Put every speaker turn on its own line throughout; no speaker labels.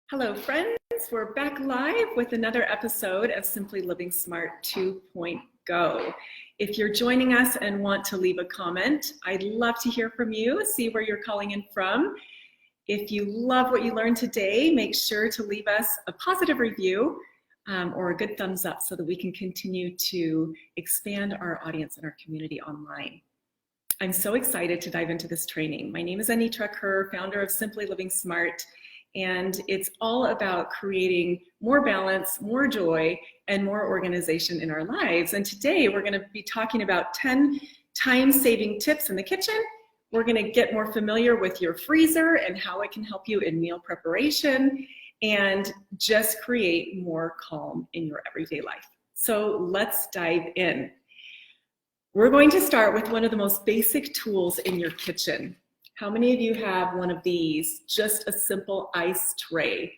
Hello, friends. We're back live with another episode of Simply Living Smart 2.0. If you're joining us and want to leave a comment, I'd love to hear from you, see where you're calling in from. If you love what you learned today, make sure to leave us a positive review or a good thumbs up so that we can continue to expand our audience and our community online. I'm so excited to dive into this training. My name is Anitra Kerr, founder of Simply Living Smart. And it's all about creating more balance, more joy, and more organization in our lives. And today we're going to be talking about 10 time-saving tips in the kitchen. We're going to get more familiar with your freezer and how it can help you in meal preparation and just create more calm in your everyday life. So let's dive in. We're going to start with one of the most basic tools in your kitchen. How many of you have one of these, just a simple ice tray?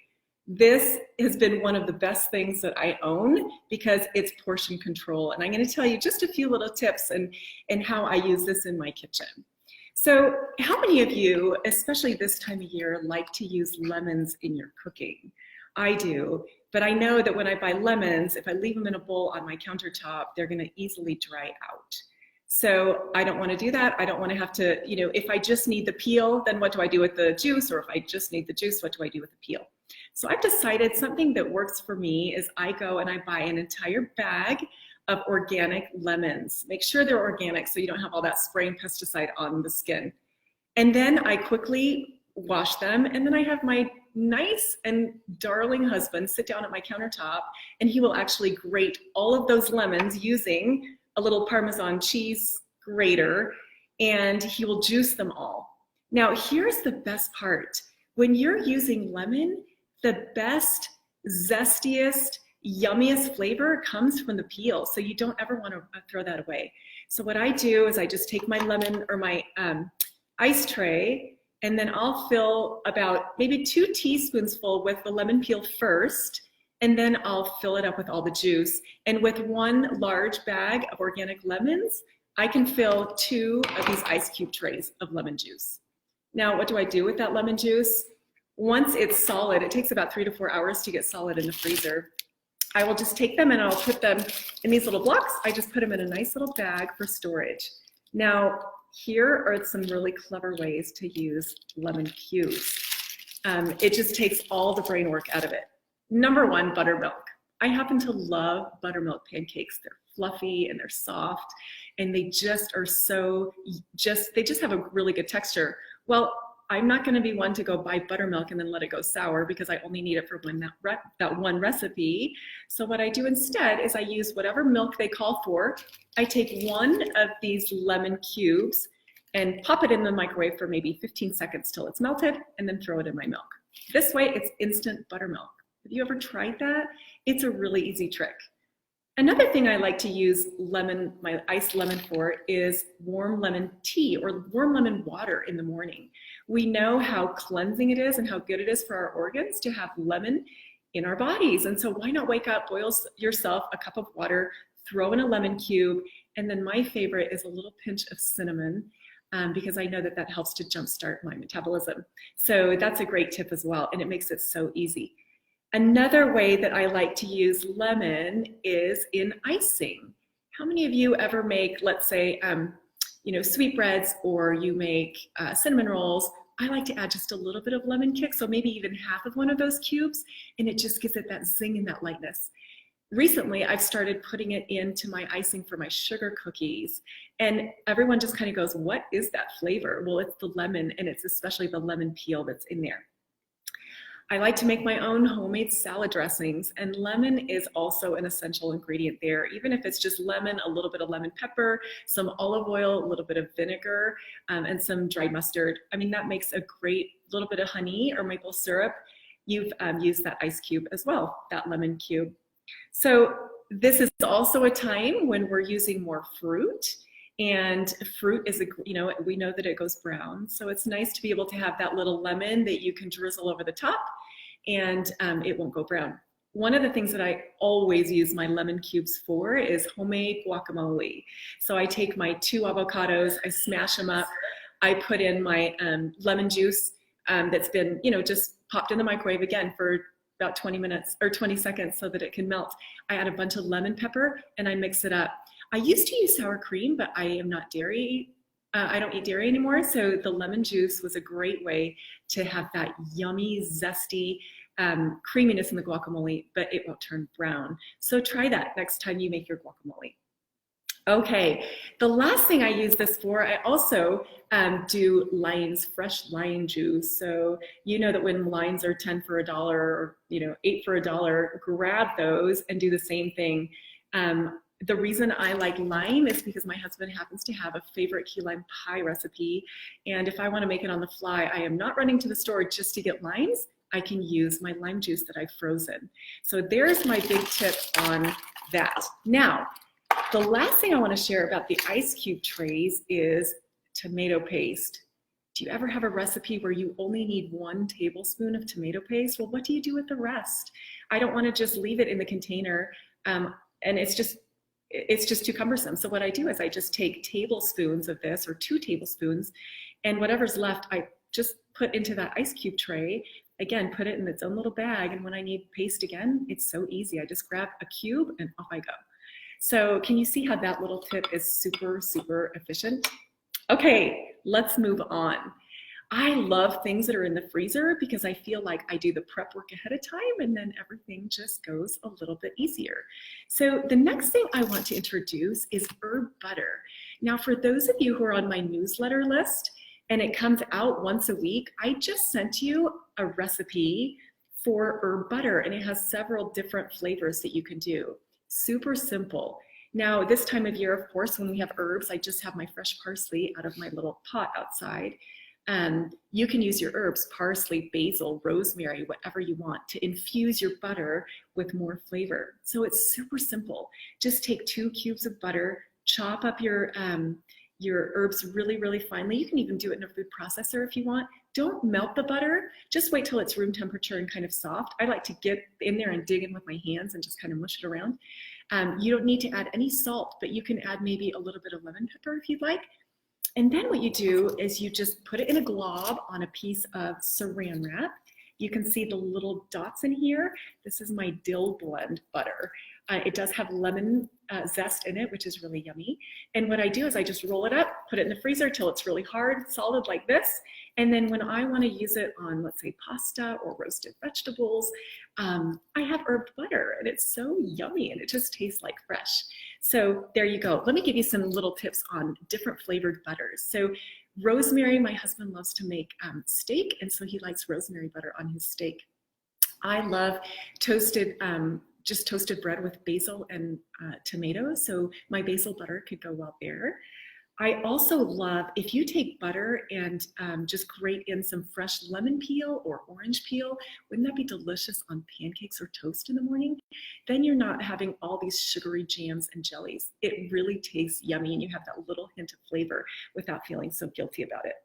This has been one of the best things that I own because it's portion control. And I'm going to tell you just a few little tips and how I use this in my kitchen. So how many of you, especially this time of year, like to use lemons in your cooking? I do, but I know that when I buy lemons, if I leave them in a bowl on my countertop, they're going to easily dry out. So I don't want to do that. I don't want to have to, if I just need the peel, then what do I do with the juice? Or if I just need the juice, what do I do with the peel? So I've decided something that works for me is I go and I buy an entire bag of organic lemons. Make sure they're organic so you don't have all that spray and pesticide on the skin. And then I quickly wash them, and then I have my nice and darling husband sit down at my countertop, and he will actually grate all of those lemons using a little Parmesan cheese grater, and he will juice them all. Now, here's the best part. When you're using lemon, the best, zestiest, yummiest flavor comes from the peel, so you don't ever want to throw that away. So what I do is I just take my lemon or my ice tray, and then I'll fill about maybe 2 teaspoons full with the lemon peel first, and then I'll fill it up with all the juice. And with 1 large bag of organic lemons, I can fill 2 of these ice cube trays of lemon juice. Now, what do I do with that lemon juice? Once it's solid, it takes about 3 to 4 hours to get solid in the freezer. I will just take them and I'll put them in these little blocks. I just put them in a nice little bag for storage. Now, here are some really clever ways to use lemon cubes. It just takes all the brain work out of it. Number 1, buttermilk. I happen to love buttermilk pancakes. They're fluffy and they're soft, and they just are they just have a really good texture. Well, I'm not going to be one to go buy buttermilk and then let it go sour because I only need it for that one recipe. So what I do instead is I use whatever milk they call for. I take 1 of these lemon cubes and pop it in the microwave for maybe 15 seconds till it's melted, and then throw it in my milk. This way it's instant buttermilk. Have you ever tried that? It's a really easy trick. Another thing I like to use my iced lemon for is warm lemon tea or warm lemon water in the morning. We know how cleansing it is and how good it is for our organs to have lemon in our bodies. And so why not wake up, boil yourself a cup of water, throw in a lemon cube, and then my favorite is a little pinch of cinnamon because I know that helps to jumpstart my metabolism. So that's a great tip as well, and it makes it so easy. Another way that I like to use lemon is in icing. How many of you ever make, let's say, sweetbreads, or you make cinnamon rolls? I like to add just a little bit of lemon kick, so maybe even half of one of those cubes, and it just gives it that zing and that lightness. Recently, I've started putting it into my icing for my sugar cookies, and everyone just kind of goes, what is that flavor? Well, it's the lemon, and it's especially the lemon peel that's in there. I like to make my own homemade salad dressings, and lemon is also an essential ingredient there. Even if it's just lemon, a little bit of lemon pepper, some olive oil, a little bit of vinegar, and some dried mustard. I mean, that makes a great little bit of honey or maple syrup. You've used that ice cube as well, that lemon cube. So this is also a time when we're using more fruit. And fruit is, we know that it goes brown. So it's nice to be able to have that little lemon that you can drizzle over the top, and it won't go brown. One of the things that I always use my lemon cubes for is homemade guacamole. So I take my 2 avocados, I smash them up, I put in my lemon juice, that's been, you know, just popped in the microwave again for about 20 minutes or 20 seconds so that it can melt. I add a bunch of lemon pepper and I mix it up. I used to use sour cream, but I am not dairy. I don't eat dairy anymore. So the lemon juice was a great way to have that yummy, zesty creaminess in the guacamole, but it won't turn brown. So try that next time you make your guacamole. Okay, the last thing I use this for, I also do limes, fresh lime juice. So you know that when limes are 10 for $1 or, you know, 8 for $1, grab those and do the same thing. The reason I like lime is because my husband happens to have a favorite key lime pie recipe. And if I want to make it on the fly, I am not running to the store just to get limes. I can use my lime juice that I've frozen. So there's my big tip on that. Now, the last thing I want to share about the ice cube trays is tomato paste. Do you ever have a recipe where you only need 1 tablespoon of tomato paste? Well, what do you do with the rest? I don't want to just leave it in the container and it's just too cumbersome. So what I do is I just take tablespoons of this, or 2 tablespoons, and whatever's left, I just put into that ice cube tray. Again, put it in its own little bag, and when I need paste again, it's so easy. I just grab a cube and off I go. So can you see how that little tip is super, super efficient? Okay, let's move on. I love things that are in the freezer because I feel like I do the prep work ahead of time and then everything just goes a little bit easier. So the next thing I want to introduce is herb butter. Now, for those of you who are on my newsletter list and it comes out once a week, I just sent you a recipe for herb butter and it has several different flavors that you can do. Super simple. Now, this time of year, of course, when we have herbs, I just have my fresh parsley out of my little pot outside. You can use your herbs, parsley, basil, rosemary, whatever you want, to infuse your butter with more flavor. So it's super simple. Just take 2 cubes of butter, chop up your herbs really, really finely. You can even do it in a food processor if you want. Don't melt the butter. Just wait till it's room temperature and kind of soft. I like to get in there and dig in with my hands and just kind of mush it around. You don't need to add any salt, but you can add maybe a little bit of lemon pepper if you'd like. And then what you do is you just put it in a glob on a piece of saran wrap. You can see the little dots in here. This is my dill blend butter. It does have lemon zest in it, which is really yummy. And what I do is I just roll it up, put it in the freezer till it's really hard, solid like this. And then when I want to use it on, let's say, pasta or roasted vegetables, I have herbed butter and it's so yummy and it just tastes like fresh. So there you go. Let me give you some little tips on different flavored butters. So rosemary, my husband loves to make steak, and so he likes rosemary butter on his steak. I love toasted, just toasted bread with basil and tomatoes, so my basil butter could go well there. I also love, if you take butter and just grate in some fresh lemon peel or orange peel, wouldn't that be delicious on pancakes or toast in the morning? Then you're not having all these sugary jams and jellies. It really tastes yummy and you have that little hint of flavor without feeling so guilty about it.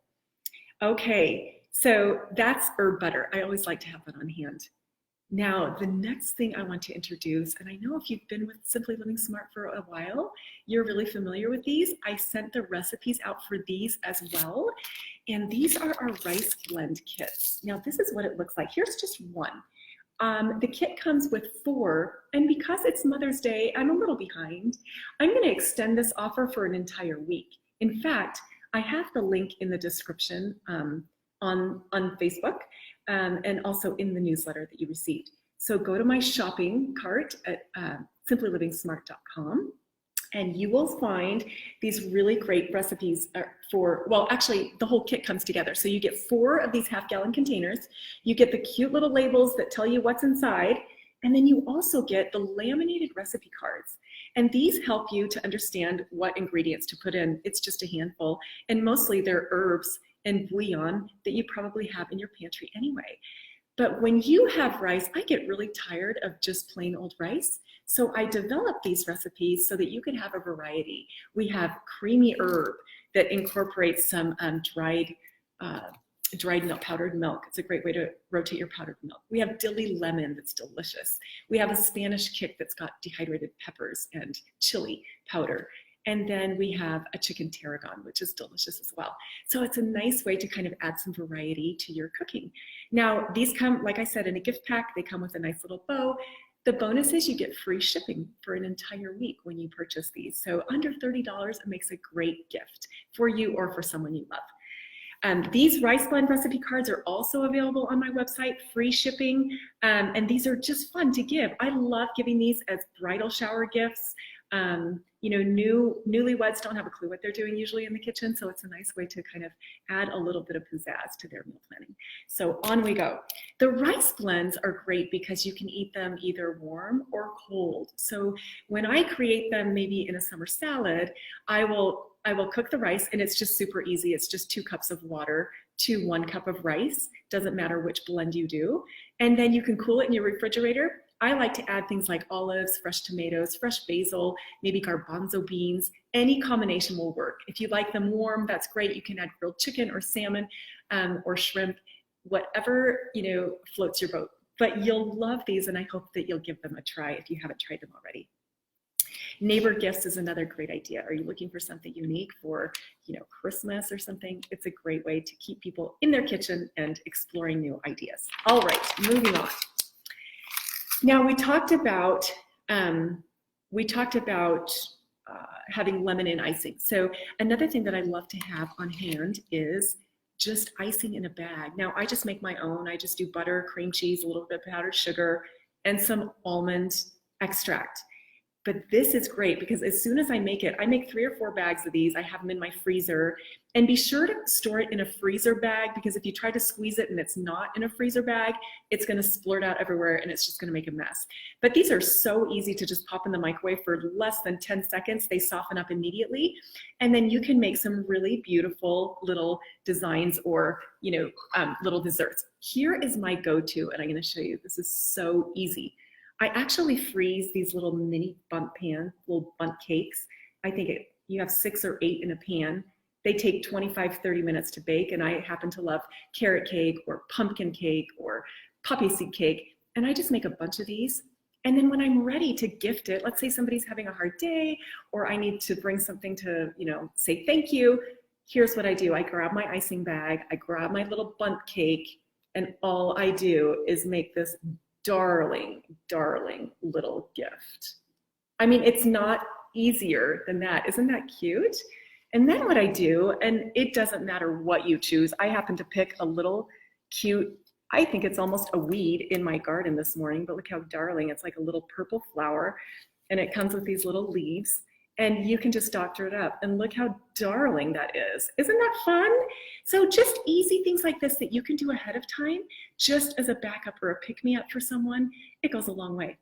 Okay, so that's herb butter. I always like to have that on hand. Now, the next thing I want to introduce, and I know if you've been with Simply Living Smart for a while, you're really familiar with these. I sent the recipes out for these as well. And these are our rice blend kits. Now, this is what it looks like. Here's just one. The kit comes with 4, and because it's Mother's Day, I'm a little behind. I'm going to extend this offer for an entire week. In fact, I have the link in the description on Facebook. And also in the newsletter that you received. So go to my shopping cart at simplylivingsmart.com and you will find these really great recipes for, well, actually the whole kit comes together. So you get 4 of these half-gallon containers, you get the cute little labels that tell you what's inside, and then you also get the laminated recipe cards. And these help you to understand what ingredients to put in. It's just a handful, and mostly they're herbs and bouillon that you probably have in your pantry anyway. But when you have rice, I get really tired of just plain old rice. So I developed these recipes so that you can have a variety. We have creamy herb that incorporates some dried milk, powdered milk. It's a great way to rotate your powdered milk. We have dilly lemon that's delicious. We have a Spanish kick that's got dehydrated peppers and chili powder. And then we have a chicken tarragon, which is delicious as well. So it's a nice way to kind of add some variety to your cooking. Now, these come, like I said, in a gift pack. They come with a nice little bow. The bonus is you get free shipping for an entire week when you purchase these. So under $30, it makes a great gift for you or for someone you love. These rice blend recipe cards are also available on my website, free shipping, and these are just fun to give. I love giving these as bridal shower gifts. You know, newlyweds don't have a clue what they're doing usually in the kitchen, so it's a nice way to kind of add a little bit of pizzazz to their meal planning. So on we go. The rice blends are great because you can eat them either warm or cold. So when I create them maybe in a summer salad, I will cook the rice, and it's just super easy. It's just 2 cups of water to 1 cup of rice. Doesn't matter which blend you do. And then you can cool it in your refrigerator. I like to add things like olives, fresh tomatoes, fresh basil, maybe garbanzo beans. Any combination will work. If you like them warm, that's great. You can add grilled chicken or salmon or shrimp, whatever, you know, floats your boat. But you'll love these, and I hope that you'll give them a try if you haven't tried them already. Neighbor gifts is another great idea. Are you looking for something unique for, you know, Christmas or something? It's a great way to keep people in their kitchen and exploring new ideas. All right, moving on. Now we talked about having lemon in icing. So another thing that I love to have on hand is just icing in a bag. Now I just make my own. I just do butter, cream cheese, a little bit of powdered sugar, and some almond extract. But this is great because as soon as I make it, I make 3 or 4 bags of these. I have them in my freezer. And be sure to store it in a freezer bag, because if you try to squeeze it and it's not in a freezer bag, it's going to splurt out everywhere and it's just going to make a mess. But these are so easy to just pop in the microwave for less than 10 seconds. They soften up immediately. And then you can make some really beautiful little designs or, you know, little desserts. Here is my go-to, and I'm going to show you. This is so easy. I actually freeze these little mini bundt cakes. I think you have 6 or 8 in a pan. They take 25-30 minutes to bake, and I happen to love carrot cake or pumpkin cake or poppy seed cake. And I just make a bunch of these. And then when I'm ready to gift it, let's say somebody's having a hard day, or I need to bring something to, you know, say thank you. Here's what I do. I grab my icing bag, I grab my little bundt cake, and all I do is make this darling, darling little gift. I mean, it's not easier than that. Isn't that cute? And then what I do, and it doesn't matter what you choose, I happen to pick a little cute, I think it's almost a weed in my garden this morning, but look how darling. It's like a little purple flower, and it comes with these little leaves, and you can just doctor it up. And look how darling that is. Isn't that fun? So just easy things like this that you can do ahead of time, just as a backup or a pick-me-up for someone, it goes a long way.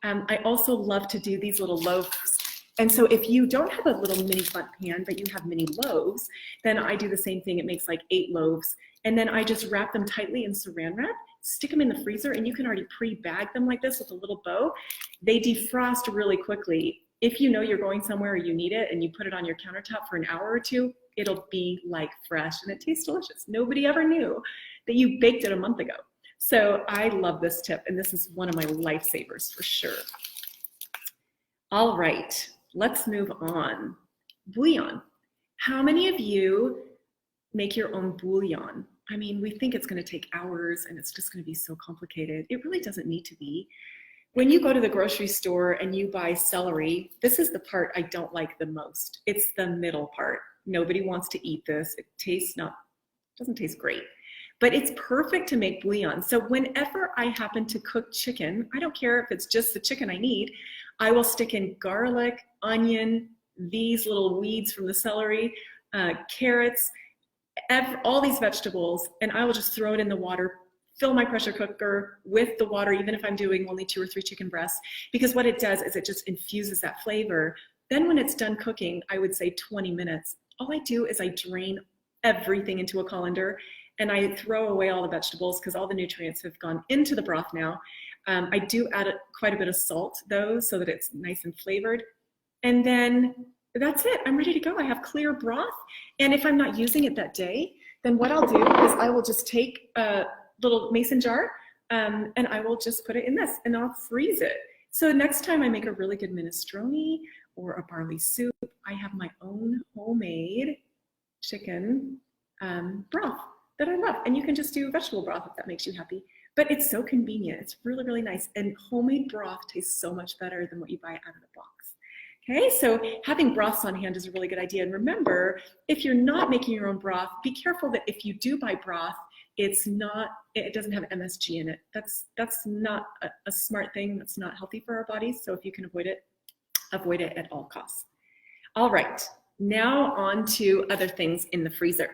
I also love to do these little loaves. And so if you don't have a little mini bundt pan, but you have mini loaves, then I do the same thing. It makes like 8 loaves. And then I just wrap them tightly in saran wrap, stick them in the freezer, and you can already pre-bag them like this with a little bow. They defrost really quickly. If you know you're going somewhere or you need it and you put it on your countertop for an hour or 2, it'll be like fresh and it tastes delicious. Nobody ever knew that you baked it a month ago. So I love this tip, and this is one of my lifesavers for sure. All right, let's move on. Bouillon. How many of you make your own bouillon? I mean, we think it's going to take hours and it's just going to be so complicated. It really doesn't need to be. When you go to the grocery store and you buy celery, this is the part I don't like the most. It's the middle part. Nobody wants to eat this. It doesn't taste great, but it's perfect to make bouillon. So whenever I happen to cook chicken, I don't care if it's just the chicken I need, I will stick in garlic, onion, these little weeds from the celery, carrots, all these vegetables, and I will just throw it in the water, fill my pressure cooker with the water, even if I'm doing only 2 or 3 chicken breasts, because what it does is it just infuses that flavor. Then when it's done cooking, I would say 20 minutes, all I do is I drain everything into a colander and I throw away all the vegetables because all the nutrients have gone into the broth now. I do add quite a bit of salt though, so that it's nice and flavored. And then that's it, I'm ready to go. I have clear broth. And if I'm not using it that day, then what I'll do is I will just take a little mason jar and I will just put it in this and I'll freeze it. So next time I make a really good minestrone or a barley soup, I have my own homemade chicken broth that I love. And you can just do vegetable broth if that makes you happy. But it's so convenient. It's really, really nice. And homemade broth tastes so much better than what you buy out of the box. Okay, so having broths on hand is a really good idea. And remember, if you're not making your own broth, be careful that if you do buy broth, it doesn't have MSG in it. That's not a smart thing. That's not healthy for our bodies. So if you can avoid it at all costs. All right, now on to other things in the freezer.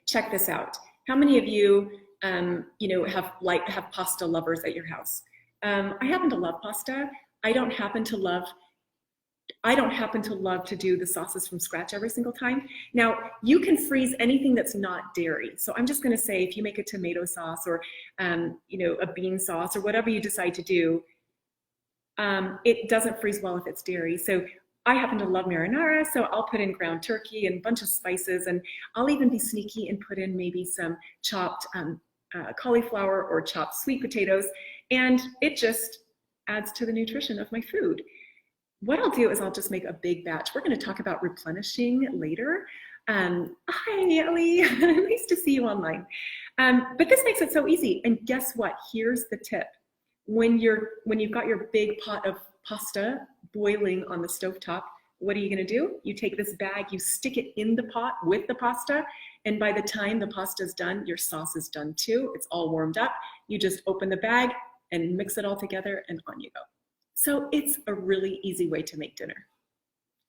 Check this out. How many of you, have pasta lovers at your house? I happen to love pasta. I don't happen to love to do the sauces from scratch every single time. Now, you can freeze anything that's not dairy. So I'm just going to say if you make a tomato sauce or, a bean sauce or whatever you decide to do, it doesn't freeze well if it's dairy. So I happen to love marinara, so I'll put in ground turkey and a bunch of spices, and I'll even be sneaky and put in maybe some chopped cauliflower or chopped sweet potatoes, and it just adds to the nutrition of my food. What I'll do is I'll just make a big batch. We're going to talk about replenishing later. Hi, Ellie. Nice to see you online. But this makes it so easy. And guess what? Here's the tip. When you've got your big pot of pasta boiling on the stovetop, what are you going to do? You take this bag, you stick it in the pot with the pasta, and by the time the pasta is done, your sauce is done too. It's all warmed up. You just open the bag and mix it all together, and on you go. So it's a really easy way to make dinner.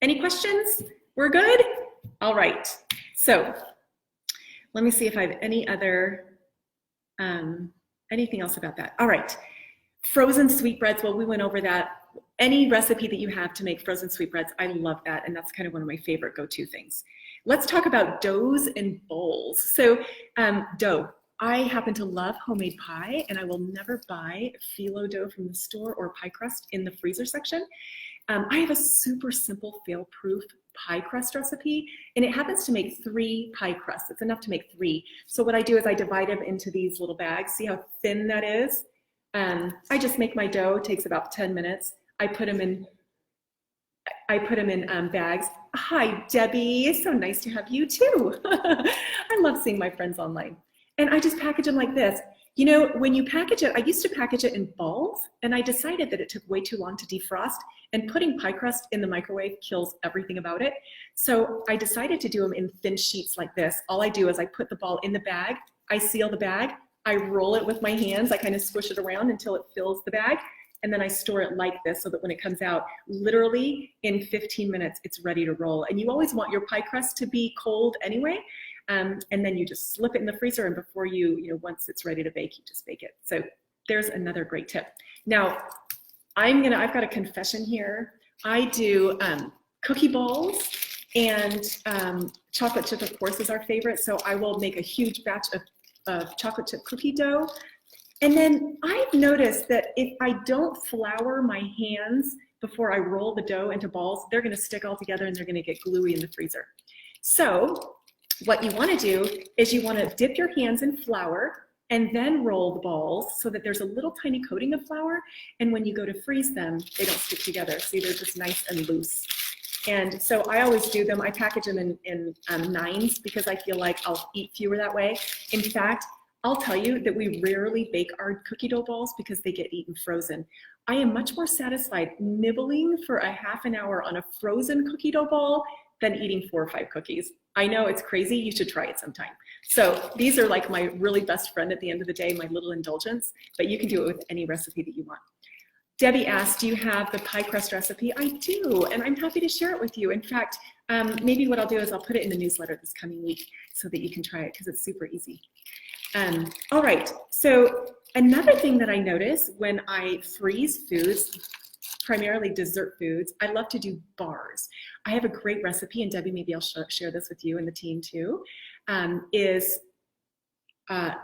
Any questions? We're good? All right. So let me see if I have any other, anything else about that. All right. Frozen sweetbreads. Well, we went over that. Any recipe that you have to make frozen sweetbreads, I love that. And that's kind of one of my favorite go-to things. Let's talk about doughs and bowls. So dough. I happen to love homemade pie, and I will never buy phyllo dough from the store or pie crust in the freezer section. I have a super simple fail-proof pie crust recipe, and it happens to make 3 pie crusts. It's enough to make 3. So what I do is I divide them into these little bags. See how thin that is? I just make my dough. It takes about 10 minutes. I put them in bags. Hi, Debbie. So nice to have you too. I love seeing my friends online. And I just package them like this. You know, when you package it, I used to package it in balls, and I decided that it took way too long to defrost, and putting pie crust in the microwave kills everything about it. So I decided to do them in thin sheets like this. All I do is I put the ball in the bag, I seal the bag, I roll it with my hands, I kind of squish it around until it fills the bag, and then I store it like this so that when it comes out, literally in 15 minutes, it's ready to roll. And you always want your pie crust to be cold anyway. And then you just slip it in the freezer, and before once it's ready to bake, you just bake it. So there's another great tip. Now, I've got a confession here. I do cookie balls, and chocolate chip, of course, is our favorite. So I will make a huge batch of chocolate chip cookie dough. And then I've noticed that if I don't flour my hands before I roll the dough into balls, they're going to stick all together and they're going to get gluey in the freezer. So what you want to do is you want to dip your hands in flour and then roll the balls so that there's a little tiny coating of flour. And when you go to freeze them, they don't stick together. See, they're just nice and loose. And so I always do them. I package them in 9s because I feel like I'll eat fewer that way. In fact, I'll tell you that we rarely bake our cookie dough balls because they get eaten frozen. I am much more satisfied nibbling for a half an hour on a frozen cookie dough ball than eating 4 or 5 cookies. I know it's crazy. You should try it sometime. So these are like my really best friend at the end of the day, my little indulgence, but you can do it with any recipe that you want. Debbie asked, do you have the pie crust recipe? I do, and I'm happy to share it with you. In fact, maybe what I'll do is I'll put it in the newsletter this coming week so that you can try it because it's super easy. All right, so another thing that I notice when I freeze foods, primarily dessert foods, I love to do bars. I have a great recipe, and Debbie, maybe I'll share this with you and the team too, is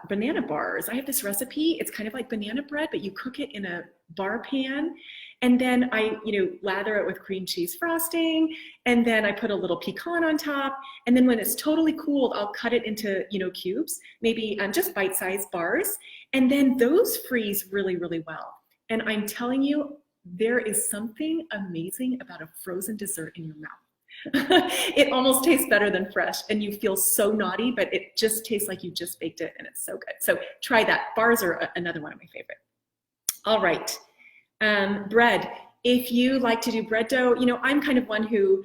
banana bars. I have this recipe. It's kind of like banana bread, but you cook it in a bar pan, and then I lather it with cream cheese frosting, and then I put a little pecan on top, and then when it's totally cooled, I'll cut it into cubes, maybe just bite-sized bars, and then those freeze really, really well. And I'm telling you, there is something amazing about a frozen dessert in your mouth. It almost tastes better than fresh, and you feel so naughty, but it just tastes like you just baked it, and it's so good. So try that. Bars are another one of my favorite. All right, bread. If you like to do bread dough, you know, I'm kind of one who,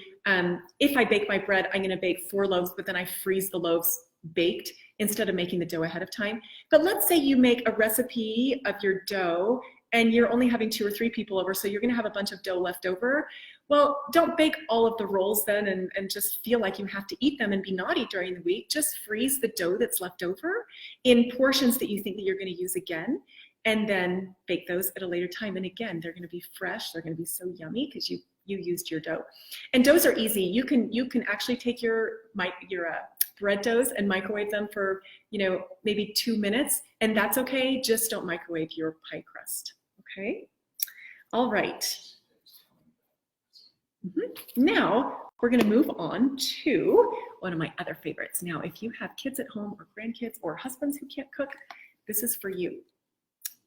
if I bake my bread, I'm gonna bake 4 loaves, but then I freeze the loaves baked instead of making the dough ahead of time. But let's say you make a recipe of your dough and you're only having 2 or 3 people over, so you're gonna have a bunch of dough left over. Well, don't bake all of the rolls then and just feel like you have to eat them and be naughty during the week. Just freeze the dough that's left over in portions that you think that you're gonna use again, and then bake those at a later time. And again, they're gonna be fresh, they're gonna be so yummy because you used your dough. And doughs are easy. You can actually take your bread doughs and microwave them for, you know, maybe 2 minutes, and that's okay. Just don't microwave your pie crust, okay? All right. Now we're gonna move on to one of my other favorites. Now, if you have kids at home or grandkids or husbands who can't cook, this is for you.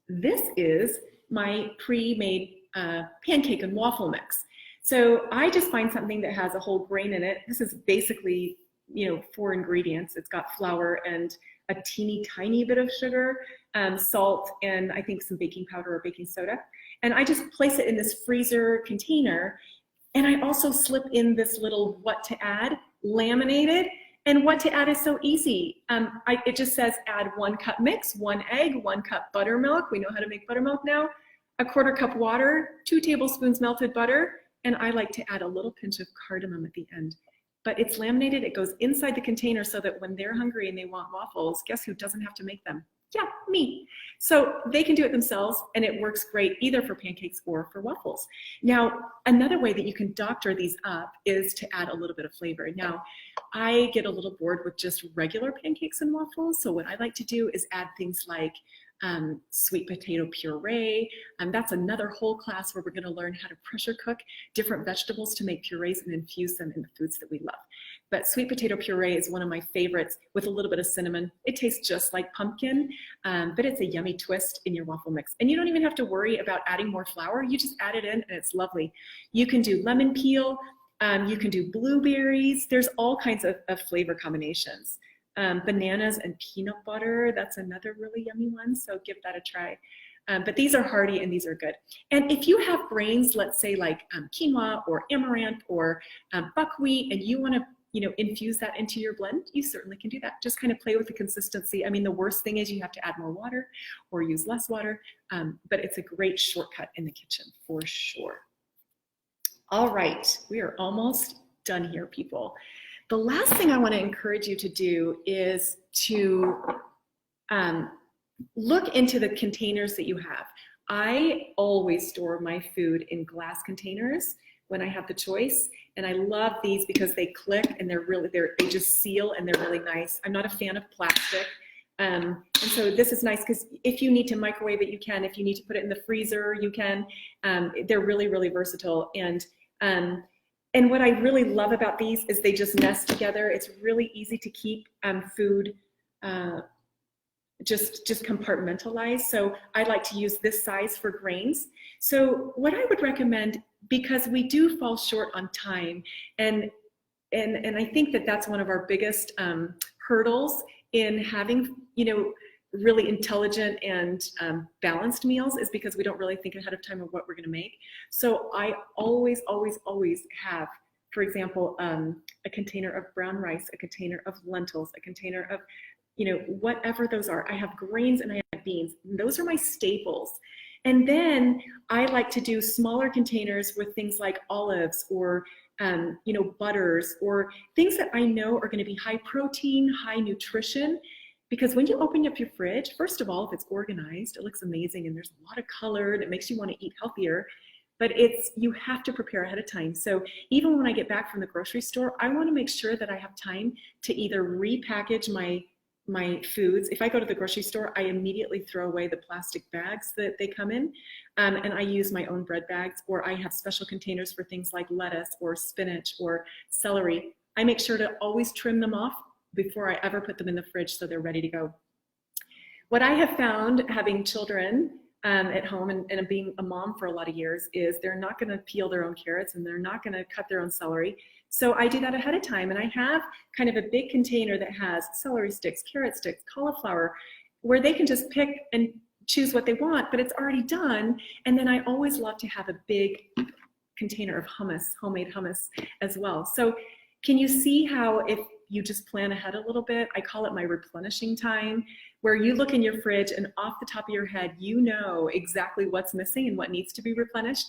This is my pre-made pancake and waffle mix. So I just find something that has a whole grain in it. This is basically, you know, 4 ingredients. It's got flour and a teeny tiny bit of sugar, salt, and I think some baking powder or baking soda. And I just place it in this freezer container. And I also slip in this little what to add, laminated. And what to add is so easy. It just says add 1 cup mix, 1 egg, 1 cup buttermilk. We know how to make buttermilk now. 1/4 cup water, 2 tablespoons melted butter, and I like to add a little pinch of cardamom at the end. But it's laminated, it goes inside the container so that when they're hungry and they want waffles, guess who doesn't have to make them? Yeah, me. So they can do it themselves, and it works great either for pancakes or for waffles. Now, another way that you can doctor these up is to add a little bit of flavor. Now, I get a little bored with just regular pancakes and waffles, so what I like to do is add things like sweet potato puree. That's another whole class where we're going to learn how to pressure cook different vegetables to make purees and infuse them in the foods that we love. But sweet potato puree is one of my favorites with a little bit of cinnamon. It tastes just like pumpkin, but it's a yummy twist in your waffle mix. And you don't even have to worry about adding more flour. You just add it in and it's lovely. You can do lemon peel. You can do blueberries. There's all kinds of flavor combinations. Bananas and peanut butter, that's another really yummy one, so give that a try. But these are hearty and these are good. And if you have grains, let's say like quinoa or amaranth or buckwheat, and you want to, you know, infuse that into your blend, you certainly can do that. Just kind of play with the consistency. I mean, the worst thing is you have to add more water or use less water, but it's a great shortcut in the kitchen for sure. All right, we are almost done here, people. The last thing I want to encourage you to do is to look into the containers that you have. I always store my food in glass containers when I have the choice, and I love these because they click and they just seal and they're really nice. I'm not a fan of plastic, and so this is nice because if you need to microwave it, you can. If you need to put it in the freezer, you can. They're really, really versatile. And what I really love about these is they just nest together. It's really easy to keep food just compartmentalized. So I like to use this size for grains. So what I would recommend, because we do fall short on time, and I think that that's one of our biggest hurdles in having, you know, really intelligent and balanced meals, is because we don't really think ahead of time of what we're going to make. So I always have, for example, a container of brown rice, a container of lentils, a container of, you know, whatever those are. I have grains and I have beans. Those are my staples. And then I like to do smaller containers with things like olives or you know, butters, or things that I know are going to be high protein, high nutrition. Because when you open up your fridge, first of all, if it's organized, it looks amazing and there's a lot of color and it makes you want to eat healthier, but you have to prepare ahead of time. So even when I get back from the grocery store, I want to make sure that I have time to either repackage my foods. If I go to the grocery store, I immediately throw away the plastic bags that they come in, and I use my own bread bags, or I have special containers for things like lettuce or spinach or celery. I make sure to always trim them off before I ever put them in the fridge so they're ready to go. What I have found having children at home, and being a mom for a lot of years, is they're not going to peel their own carrots and they're not going to cut their own celery. So I do that ahead of time, and I have kind of a big container that has celery sticks, carrot sticks, cauliflower, where they can just pick and choose what they want, but it's already done. And then I always love to have a big container of hummus, homemade hummus as well. So can you see how if you just plan ahead a little bit, I call it my replenishing time, where you look in your fridge and off the top of your head, you know exactly what's missing and what needs to be replenished.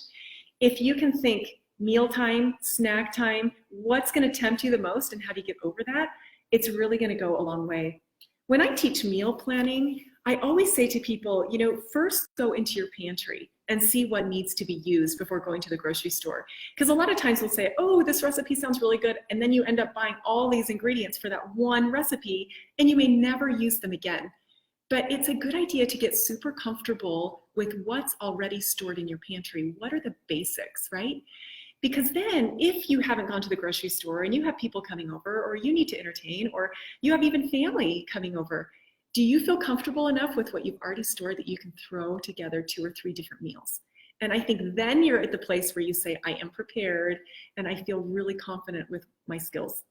If you can think mealtime, snack time, what's going to tempt you the most and how do you get over that, it's really going to go a long way. When I teach meal planning, I always say to people, you know, first go into your pantry and see what needs to be used before going to the grocery store. Because a lot of times we'll say, oh, this recipe sounds really good, and then you end up buying all these ingredients for that one recipe, and you may never use them again. But it's a good idea to get super comfortable with what's already stored in your pantry. What are the basics, right? Because then if you haven't gone to the grocery store and you have people coming over, or you need to entertain, or you have even family coming over, do you feel comfortable enough with what you've already stored that you can throw together 2 or 3 different meals? And I think then you're at the place where you say, I am prepared and I feel really confident with my skills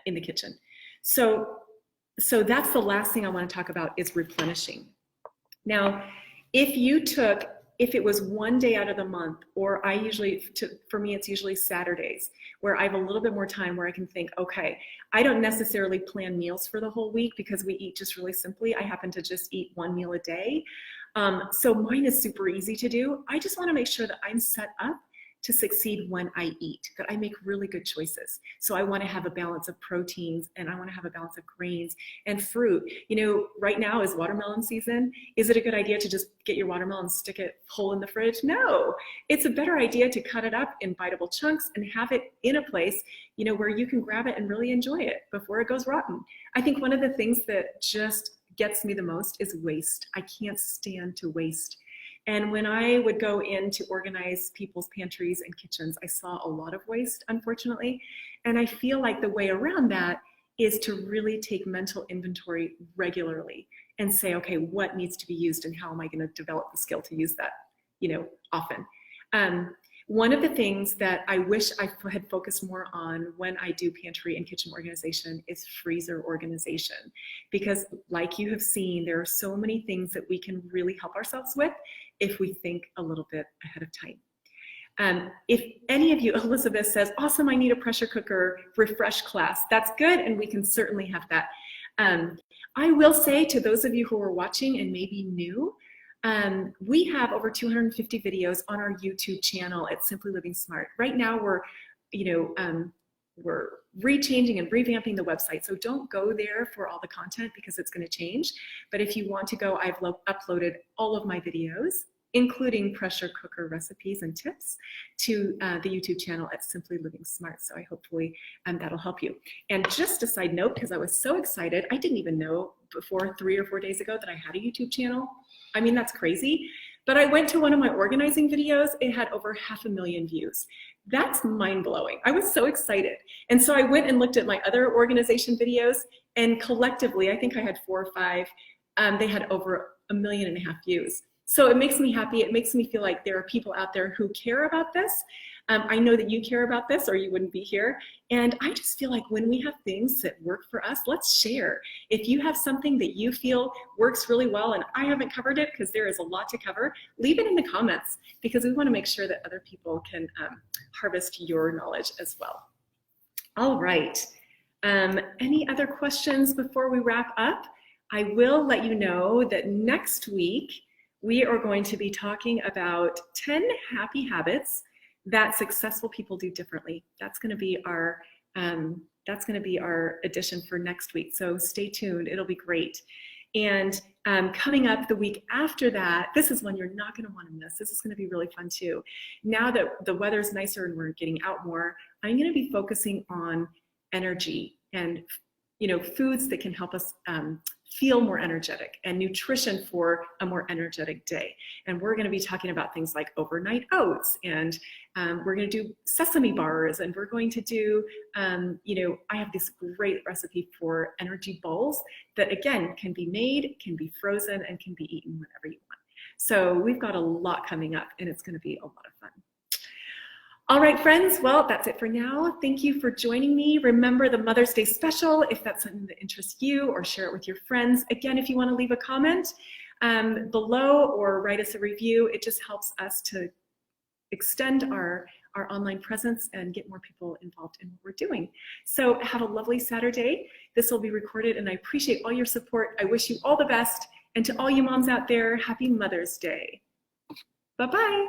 in the kitchen. So that's the last thing I want to talk about, is replenishing. Now, if it was one day out of the month, or for me, it's usually Saturdays, where I have a little bit more time where I can think, okay, I don't necessarily plan meals for the whole week because we eat just really simply. I happen to just eat 1 meal a day. So mine is super easy to do. I just want to make sure that I'm set up to succeed when I eat, that I make really good choices. So I want to have a balance of proteins, and I want to have a balance of grains and fruit. You know, right now is watermelon season. Is it a good idea to just get your watermelon, stick it whole in the fridge? No, it's a better idea to cut it up in biteable chunks and have it in a place, you know, where you can grab it and really enjoy it before it goes rotten. I think one of the things that just gets me the most is waste. I can't stand to waste. And when I would go in to organize people's pantries and kitchens, I saw a lot of waste, unfortunately. And I feel like the way around that is to really take mental inventory regularly and say, okay, what needs to be used and how am I going to develop the skill to use that, you know, often. One of the things that I wish I had focused more on when I do pantry and kitchen organization is freezer organization. Because like you have seen, there are so many things that we can really help ourselves with if we think a little bit ahead of time. If any of you, Elizabeth says, awesome, I need a pressure cooker refresh class. That's good, and we can certainly have that. I will say to those of you who are watching and maybe new, we have over 250 videos on our YouTube channel at Simply Living Smart. Right now we're rechanging and revamping the website. So don't go there for all the content because it's going to change. But if you want to go, I've uploaded all of my videos, including pressure cooker recipes and tips, to the YouTube channel at Simply Living Smart. So hopefully that'll help you. And just a side note, because I was so excited, I didn't even know before 3 or 4 days ago that I had a YouTube channel. I mean, that's crazy. But I went to one of my organizing videos. It had over 500,000 views. That's mind-blowing. I was so excited. And so I went and looked at my other organization videos, and collectively, I think I had 4 or 5, they had over 1.5 million views. So it makes me happy. It makes me feel like there are people out there who care about this. I know that you care about this or you wouldn't be here. And I just feel like when we have things that work for us, let's share. If you have something that you feel works really well and I haven't covered it, because there is a lot to cover, leave it in the comments, because we want to make sure that other people can harvest your knowledge as well. All right. Any other questions before we wrap up? I will let you know that next week we are going to be talking about 10 happy habits that successful people do differently. That's going to be our edition for next week. So stay tuned. It'll be great. And coming up the week after that, this is one you're not going to want to miss. This is going to be really fun too. Now that the weather's nicer and we're getting out more, I'm going to be focusing on energy and foods that can help us feel more energetic, and nutrition for a more energetic day. And we're going to be talking about things like overnight oats, and we're going to do sesame bars, and we're going to do, I have this great recipe for energy balls that, again, can be made, can be frozen, and can be eaten whenever you want. So we've got a lot coming up, and it's going to be a lot of fun. All right, friends, well, that's it for now. Thank you for joining me. Remember the Mother's Day special, if that's something that interests you, or share it with your friends. Again, if you want to leave a comment below or write us a review, it just helps us to extend our online presence and get more people involved in what we're doing. So have a lovely Saturday. This will be recorded, and I appreciate all your support. I wish you all the best. And to all you moms out there, happy Mother's Day. Bye-bye.